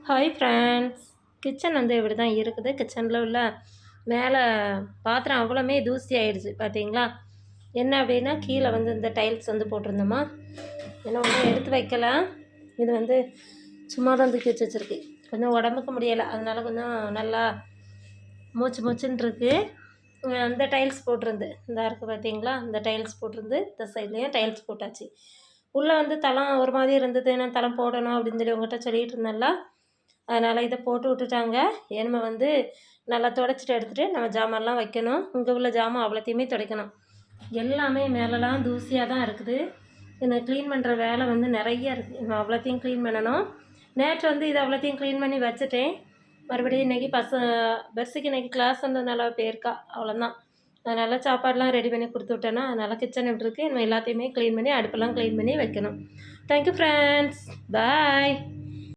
Hi friends. Kitchen வந்து இப்படி தான் இருக்குது. கிச்சனில் உள்ள மேலே பாத்திரம் அவ்வளோமே தூசி ஆயிடுச்சு பார்த்தீங்களா. என்ன அப்படின்னா கீழே வந்து இந்த டைல்ஸ் வந்து போட்டிருந்தோமா, என்ன ஒன்றும் எடுத்து வைக்கலாம். இது வந்து சும்மா தான் தூக்கி வச்சிருக்கு. கொஞ்சம் உடம்புக்கு முடியலை, அதனால் கொஞ்சம் நல்லா மூச்சு மூச்சுன்னு இருக்குது. அந்த டைல்ஸ் போட்டிருந்து இந்த இருக்குது பார்த்தீங்களா, இந்த டைல்ஸ் போட்டிருந்து இந்த சைட்லேயும் டைல்ஸ் போட்டாச்சு. உள்ளே வந்து தளம் ஒரு மாதிரி இருந்தது, நான் தளம் போடணும் அப்படின்னு சொல்லி உங்கள்கிட்ட சொல்லிகிட்டு இருந்தேன்ல. அதனால் இதை போட்டு விட்டுட்டாங்க. நம்ம வந்து நல்லா துடைச்சிட்டு எடுத்துகிட்டு நம்ம ஜாமான்லாம் வைக்கணும். இங்கே உள்ள ஜாமான் அவ்வளோத்தையுமே துடைக்கணும். எல்லாமே மேலெலாம் தூசியாக தான் இருக்குது. எனக்கு க்ளீன் பண்ணுற வேலை வந்து நிறைய இருக்குது. நான் அவ்வளோத்தையும் க்ளீன் பண்ணணும். நேற்று வந்து இதை அவ்வளோத்தையும் க்ளீன் பண்ணி வச்சுட்டேன். மறுபடியும் இன்றைக்கி பெர்ஸுக்கு இன்றைக்கி கிளாஸ் வந்ததுனால போயிருக்கா, அவ்வளோதான். அதனால் சாப்பாடெலாம் ரெடி பண்ணி கொடுத்து விட்டேன்னா, அதனால் கிச்சன் எப்படி இருக்குது, நம்ம எல்லாத்தையுமே க்ளீன் பண்ணி அடுப்பெல்லாம் க்ளீன் பண்ணி வைக்கணும். தேங்க்யூ ஃப்ரெண்ட்ஸ், பாய்.